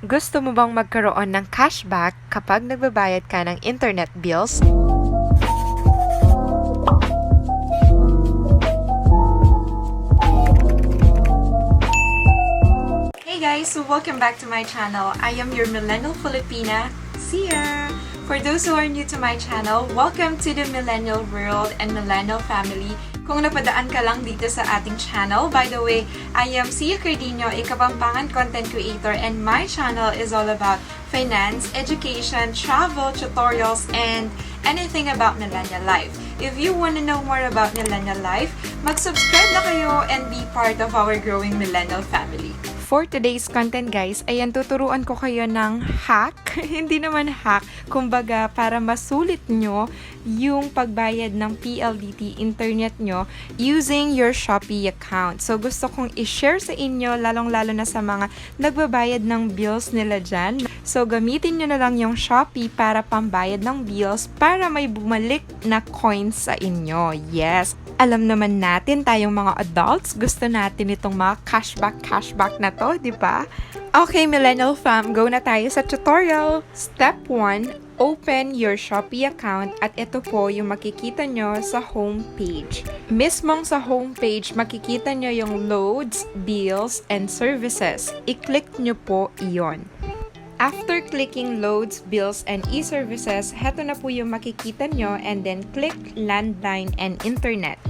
Gusto mo bang magkaroon ng cashback kapag nagbabayad ka ng internet bills? Hey guys! So welcome back to my channel. I am your Millennial Filipina. See ya! For those who are new to my channel, welcome to the Millennial World and Millennial Family. Kung napadaan ka lang dito sa ating channel, by the way, I am Sia Cardino, a Kapampangan content creator, and my channel is all about finance, education, travel, tutorials, and anything about millennial life. If you want to know more about millennial life, mag-subscribe na kayo and be part of our growing millennial family. For today's content guys, ayan tuturuan ko kayo ng hack, hindi naman hack, kumbaga para masulit nyo yung pagbayad ng PLDT internet nyo using your Shopee account. So gusto kong i-share sa inyo, lalong-lalo na sa mga nagbabayad ng bills nila dyan. So gamitin nyo na lang yung Shopee para pambayad ng bills para may bumalik na coins sa inyo. Yes! Alam naman natin tayong mga adults, gusto natin itong mga cashback na to, di ba? Okay, Millennial Fam, go na tayo sa tutorial. Step 1, open your Shopee account at ito po yung makikita nyo sa home page. Mismong sa home page, makikita nyo yung loads, bills, and services. I-click nyo po iyon. After clicking loads, bills, and e-services, heto na po yung makikita nyo and then click landline and internet.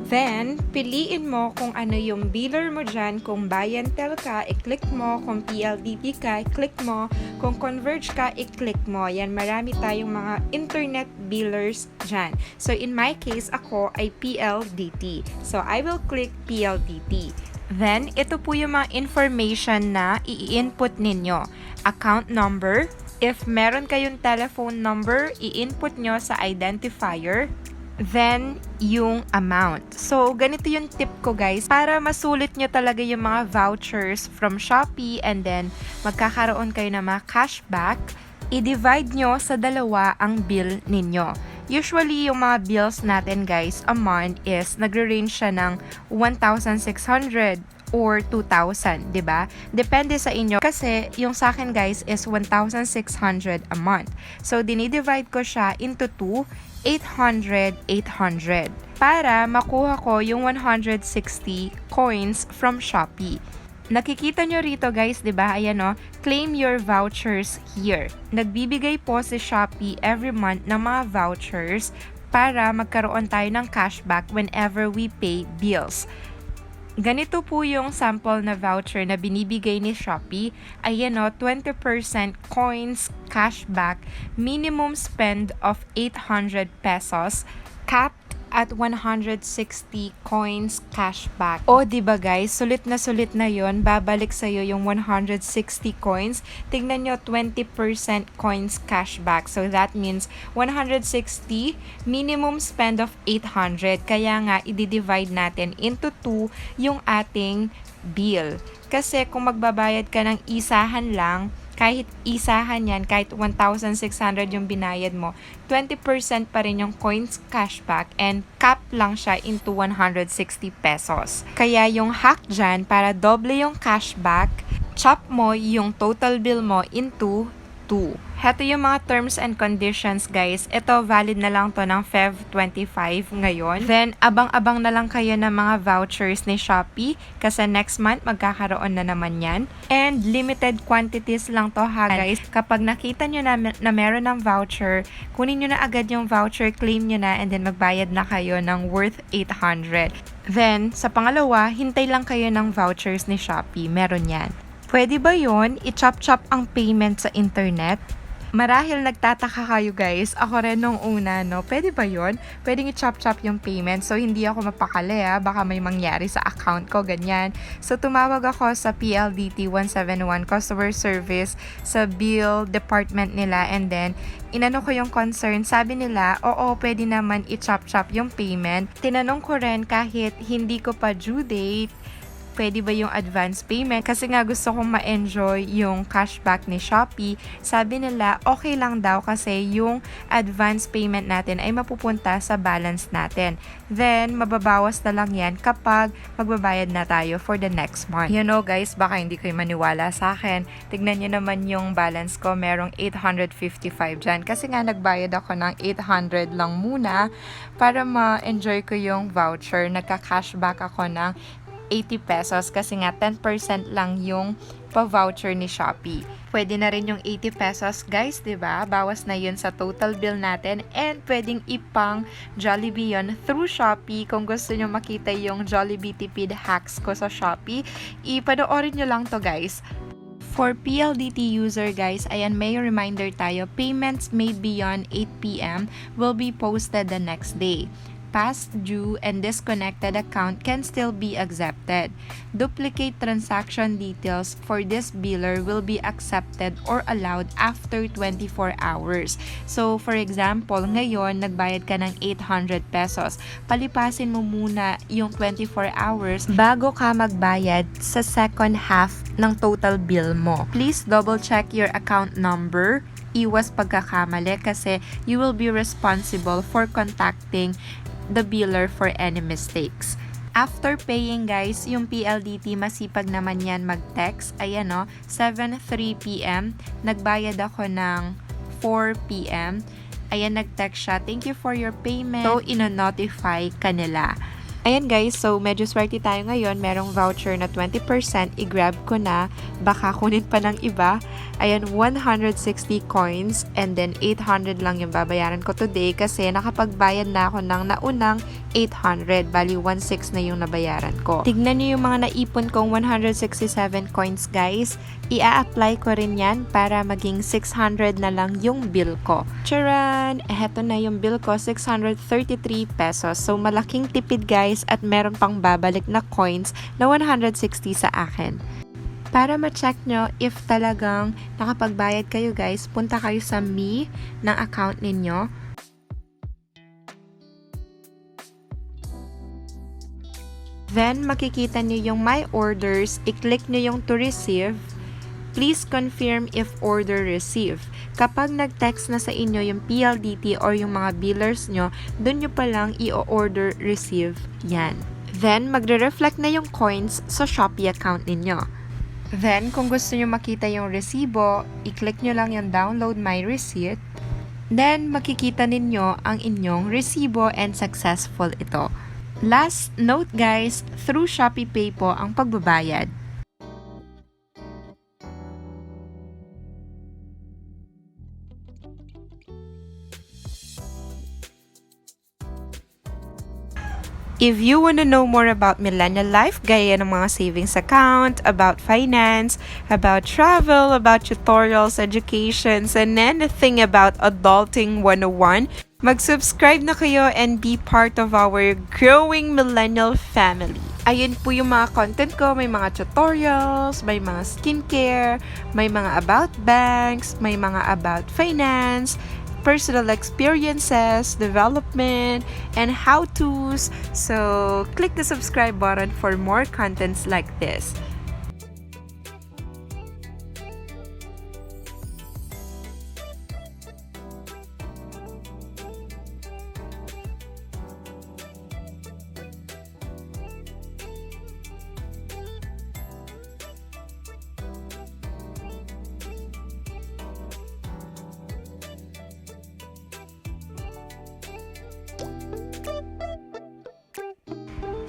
Then, piliin mo kung ano yung biller mo dyan. Kung Bayantel ka, i-click mo. Kung PLDT ka, i-click mo. Kung Converge ka, i-click mo. Yan, marami tayong mga internet billers dyan. So, in my case, ako ay PLDT. So, I will click PLDT. Then, ito po yung mga information na i-input ninyo. Account number. If meron kayong telephone number, i-input nyo sa identifier. Then, yung amount. So, ganito yung tip ko guys. Para masulit nyo talaga yung mga vouchers from Shopee and then magkakaroon kayo ng mga cashback, i-divide nyo sa dalawa ang bill ninyo. Usually, yung mga bills natin guys, a month is nagre-range siya ng 1,600 or 2,000, di ba? Depende sa inyo. Kasi, yung sa akin guys is 1,600 a month. So, dinidivide ko siya into 2, 800, 800. Para makuha ko yung 160 coins from Shopee. Nakikita nyo rito guys, di ba? Ayan o, claim your vouchers here. Nagbibigay po si Shopee every month ng mga vouchers para magkaroon tayo ng cashback whenever we pay bills. Ganito po yung sample na voucher na binibigay ni Shopee. Ayan o, 20% coins cashback, minimum spend of 800 pesos, capped at 160 coins cashback. O, diba guys, sulit na yon, babalik sa'yo yung 160 coins. Tignan nyo, 20% coins cashback. So, that means 160, minimum spend of 800. Kaya nga, i-divide natin into 2 yung ating bill. Kasi kung magbabayad ka ng isahan lang, kahit isahan yan, kahit 1,600 yung binayad mo, 20% pa rin yung coins cashback and cap lang siya into 160 pesos. Kaya yung hack dyan, para doble yung cashback, chop mo yung total bill mo into 2. Heto yung mga terms and conditions guys. Ito valid na lang to ng Feb 25 ngayon. Then abang-abang na lang kayo ng mga vouchers ni Shopee kasi next month magkakaroon na naman yan. And limited quantities lang to ha guys. Kapag nakita nyo na meron ng voucher, kunin nyo na agad yung voucher, claim nyo na and then magbayad na kayo ng worth 800. Then sa pangalawa, hintay lang kayo ng vouchers ni Shopee. Meron yan. Pwede ba yun? I-chop-chop ang payment sa internet? Marahil nagtataka kayo guys, ako rin nung una, no? Pwede ba yun? Pwedeng i-chop-chop yung payment, so hindi ako mapakali baka may mangyari sa account ko, ganyan. So tumawag ako sa PLDT 171 customer service sa bill department nila and then inano ko yung concern, sabi nila, oo, pwede naman i-chop-chop yung payment. Tinanong ko rin kahit hindi ko pa due date, pwede ba yung advance payment? Kasi nga gusto kong ma-enjoy yung cashback ni Shopee. Sabi nila, okay lang daw kasi yung advance payment natin ay mapupunta sa balance natin. Then, mababawas na lang yan kapag magbabayad na tayo for the next month. You know guys, baka hindi kayo maniwala sa akin. Tignan nyo naman yung balance ko, merong 855 dyan. Kasi nga nagbayad ako ng 800 lang muna para ma-enjoy ko yung voucher. Nagka-cashback ako ng 80 pesos kasi nga 10% lang yung pa-voucher ni Shopee. Pwede na rin yung 80 pesos guys, 'di ba? Bawas na yun sa total bill natin and pwedeng ipang Jollibee yun through Shopee. Kung gusto nyo makita yung Jollibee Tipid hacks ko sa Shopee, ipanoorin nyo lang to guys. For Pldt user guys, ayan may reminder tayo, payments made beyond 8 p.m. will be posted the next day. Past due and disconnected account can still be accepted. Duplicate transaction details for this biller will be accepted or allowed after 24 hours. So, for example, ngayon, nagbayad ka ng 800 pesos. Palipasin mo muna yung 24 hours bago ka magbayad sa second half ng total bill mo. Please double check your account number. Iwas pagkakamali kasi you will be responsible for contacting the biller for any mistakes. After paying guys, yung PLDT masipag naman yan mag-text. Ayan o, 7:03 p.m. Nagbayad ako ng 4 p.m. Ayan, nag-text siya. Thank you for your payment. So, ino-notify ka nila. Ayan guys, so medyo swerte tayo ngayon. Merong voucher na 20%. I-grab ko na. Baka kunin pa ng iba. Ayan, 160 coins and then 800 lang yung babayaran ko today kasi nakapagbayad na ako ng naunang 800. Bali, 1.6 na yung nabayaran ko. Tignan niyo yung mga naipon kong 167 coins guys. Ia-apply ko rin yan para maging 600 na lang yung bill ko. Charan! Eto na yung bill ko, 633 pesos. So, malaking tipid guys at meron pang babalik na coins na 160 sa akin. Para ma-check nyo if talagang nakapagbayad kayo guys, punta kayo sa me ng account ninyo. Then, makikita nyo yung my orders. I-click nyo yung to receive. Please confirm if order received. Kapag nag-text na sa inyo yung PLDT or yung mga billers nyo, dun nyo palang i-order receive yan. Then, magre-reflect na yung coins sa Shopee account ninyo. Then, kung gusto nyo makita yung resibo, i-click nyo lang yung download my receipt. Then, makikita ninyo ang inyong resibo and successful ito. Last note guys, through Shopee Pay po ang pagbabayad. If you want to know more about millennial life, gaya ng mga savings account, about finance, about travel, about tutorials, educations, and anything about adulting 101, mag-subscribe na kayo and be part of our growing millennial family. Ayun po yung mga content ko, may mga tutorials, may mga skincare, may mga about banks, may mga about finance, personal experiences, development, and how-tos. So, click the subscribe button for more contents like this.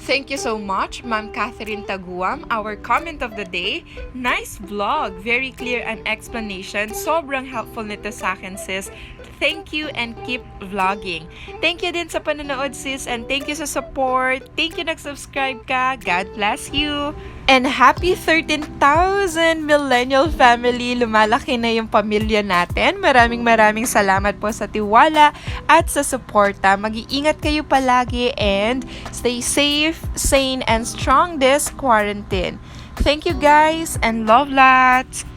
Thank you so much, Ma'am Catherine Taguam, our comment of the day. Nice vlog, very clear an explanation. Sobrang helpful nito sa akin, sis. Thank you and keep vlogging. Thank you din sa panonood, sis, and thank you sa support. Thank you nag-subscribe ka. God bless you. And happy 13,000 Millennial Family! Lumalaki na yung pamilya natin. Maraming salamat po sa tiwala at sa suporta. Mag-iingat kayo palagi and stay safe, sane, and strong this quarantine. Thank you guys and love lots!